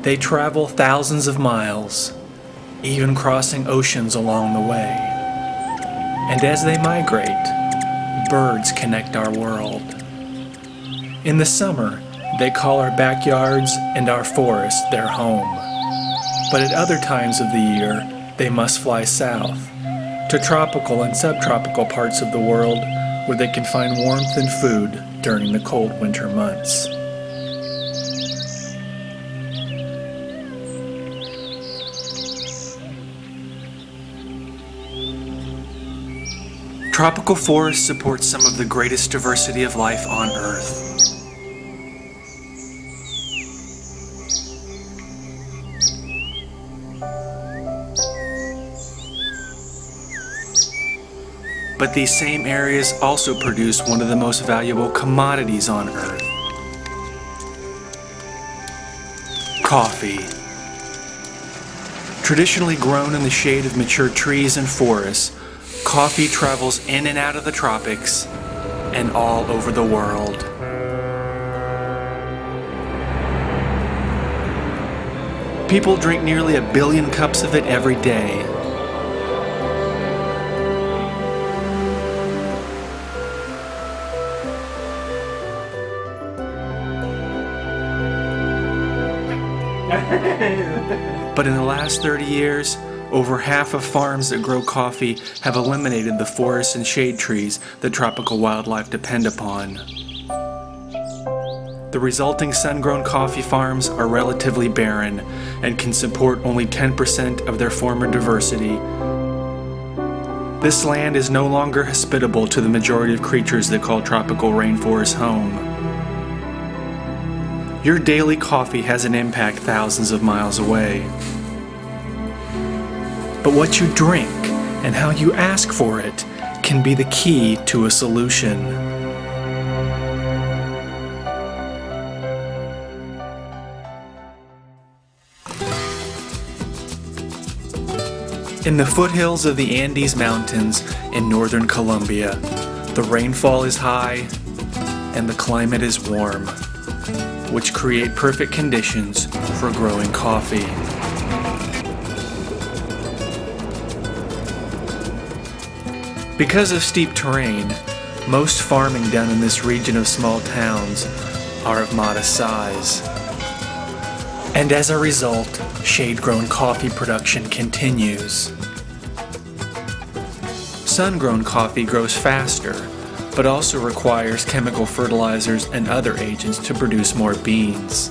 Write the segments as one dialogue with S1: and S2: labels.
S1: They travel thousands of miles, even crossing oceans along the way. And as they migrate, birds connect our world. In the summer, they call our backyards and our forests their home. But at other times of the year, they must fly south, to tropical and subtropical parts of the world where they can find warmth and food during the cold winter months. Tropical forests support some of the greatest diversity of life on Earth. But these same areas also produce one of the most valuable commodities on Earth: coffee. Traditionally grown in the shade of mature trees and forests, coffee travels in and out of the tropics and all over the world. People drink nearly 1 billion cups of it every day. But in the last 30 years, over half of farms that grow coffee have eliminated the forests and shade trees that tropical wildlife depend upon. The resulting sun-grown coffee farms are relatively barren and can support only 10% of their former diversity. This land is no longer hospitable to the majority of creatures that call tropical rainforests home. Your daily coffee has an impact thousands of miles away. But what you drink and how you ask for it can be the key to a solution. In the foothills of the Andes Mountains in northern Colombia, the rainfall is high and the climate is warm, which create perfect conditions for growing coffee. Because of steep terrain, most farming done in this region of small towns are of modest size. And as a result, shade-grown coffee production continues. Sun-grown coffee grows faster, but also requires chemical fertilizers and other agents to produce more beans.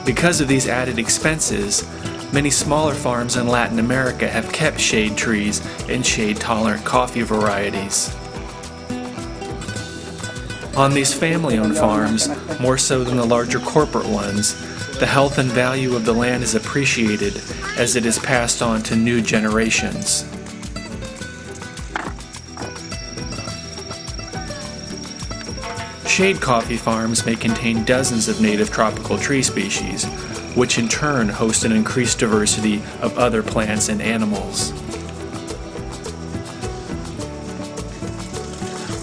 S1: Because of these added expenses, many smaller farms in Latin America have kept shade trees and shade-tolerant coffee varieties. On these family-owned farms, more so than the larger corporate ones, the health and value of the land is appreciated as it is passed on to new generations. Shade coffee farms may contain dozens of native tropical tree species, which in turn host an increased diversity of other plants and animals.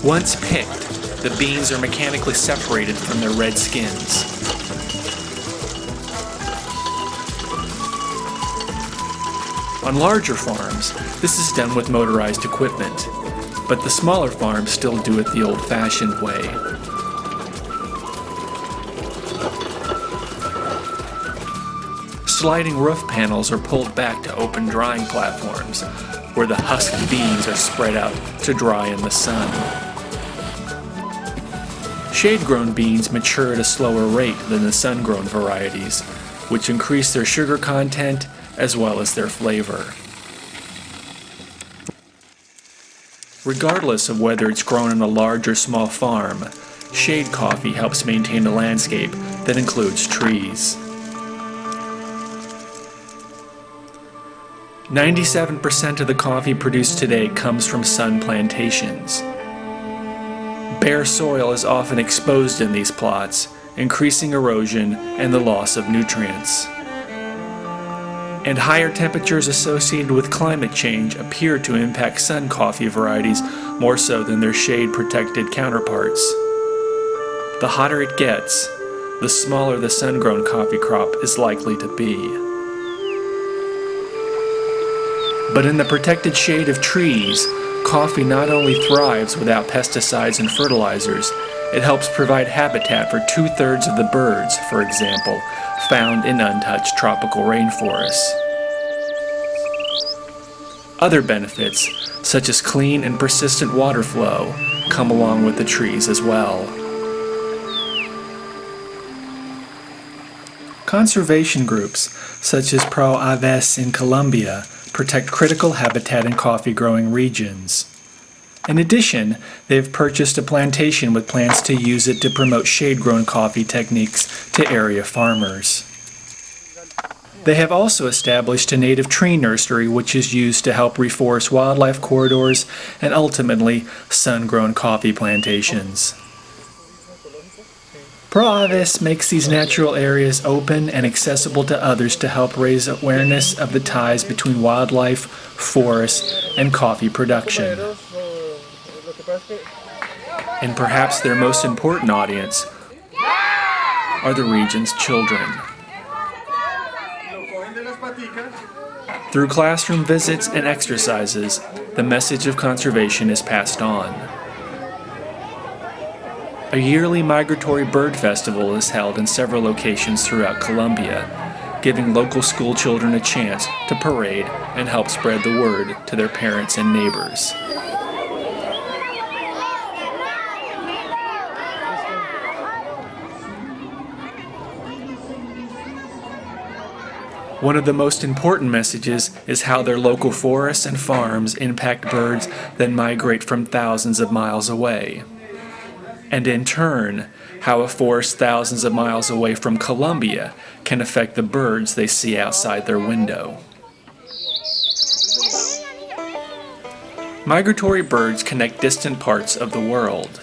S1: Once picked, the beans are mechanically separated from their red skins. On larger farms, this is done with motorized equipment, but the smaller farms still do it the old-fashioned way. Sliding roof panels are pulled back to open drying platforms, where the husked beans are spread out to dry in the sun. Shade-grown beans mature at a slower rate than the sun-grown varieties, which increase their sugar content as well as their flavor. Regardless of whether it's grown on a large or small farm, shade coffee helps maintain a landscape that includes trees. 97% of the coffee produced today comes from sun plantations. Bare soil is often exposed in these plots, increasing erosion and the loss of nutrients. And higher temperatures associated with climate change appear to impact sun coffee varieties more so than their shade-protected counterparts. The hotter it gets, the smaller the sun-grown coffee crop is likely to be. But in the protected shade of trees, coffee not only thrives without pesticides and fertilizers, it helps provide habitat for 2/3 of the birds, for example, found in untouched tropical rainforests. Other benefits, such as clean and persistent water flow, come along with the trees as well. Conservation groups, such as Pro Aves in Colombia, protect critical habitat in coffee-growing regions. In addition, they have purchased a plantation with plans to use it to promote shade-grown coffee techniques to area farmers. They have also established a native tree nursery which is used to help reforest wildlife corridors and ultimately sun-grown coffee plantations. Pro Aves makes these natural areas open and accessible to others to help raise awareness of the ties between wildlife, forests, and coffee production. And perhaps their most important audience are the region's children. Through classroom visits and exercises, the message of conservation is passed on. A yearly migratory bird festival is held in several locations throughout Colombia, giving local school children a chance to parade and help spread the word to their parents and neighbors. One of the most important messages is how their local forests and farms impact birds that migrate from thousands of miles away. And in turn, how a forest thousands of miles away from Colombia can affect the birds they see outside their window. Migratory birds connect distant parts of the world.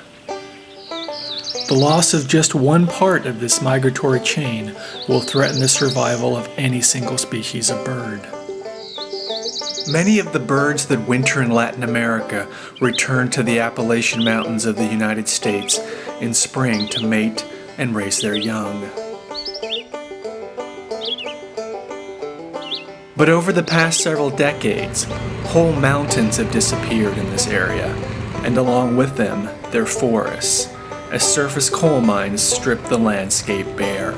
S1: The loss of just one part of this migratory chain will threaten the survival of any single species of bird. Many of the birds that winter in Latin America return to the Appalachian Mountains of the United States in spring to mate and raise their young. But over the past several decades, whole mountains have disappeared in this area, and along with them, their forests, as surface coal mines strip the landscape bare.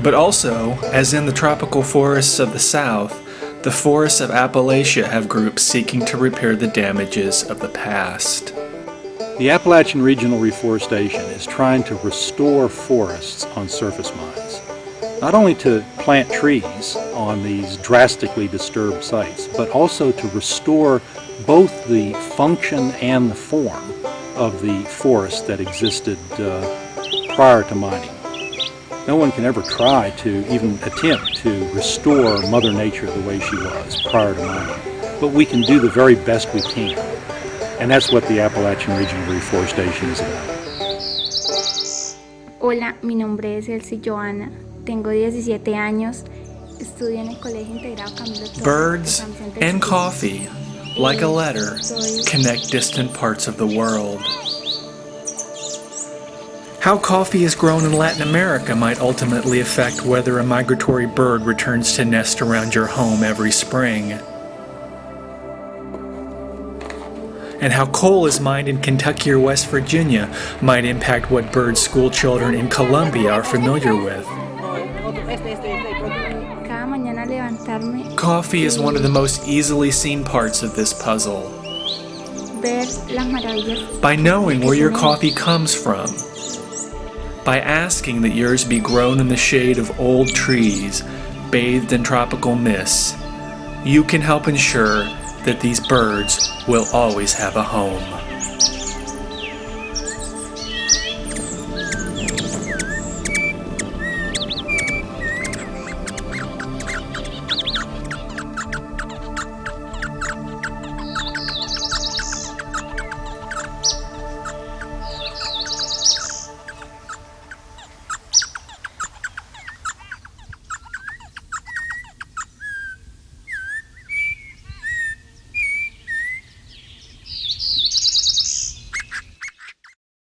S1: But also, as in the tropical forests of the South, the forests of Appalachia have groups seeking to repair the damages of the past.
S2: The Appalachian Regional Reforestation is trying to restore forests on surface mines, not only to plant trees on these drastically disturbed sites, but also to restore both the function and the form of the forest that existed prior to mining. No one can ever try to even attempt to restore Mother Nature the way she was prior to mining, but we can do the very best we can, and that's what the Appalachian Regional Reforestation is about.
S3: Hola, mi nombre es Elsie Joana, tengo 17 años, estudio en el Colegio Integrado Camilo Torres.
S1: Birds and coffee, like a letter, connect distant parts of the world. How coffee is grown in Latin America might ultimately affect whether a migratory bird returns to nest around your home every spring. And how coal is mined in Kentucky or West Virginia might impact what birds school children in Colombia are familiar with.
S3: Cada mañana levantarme,
S1: Coffee is one of the most easily seen parts of this puzzle.
S3: ver las maravillas.
S1: By knowing where your coffee comes from, by asking that yours be grown in the shade of old trees, bathed in tropical mists, you can help ensure that these birds will always have a home.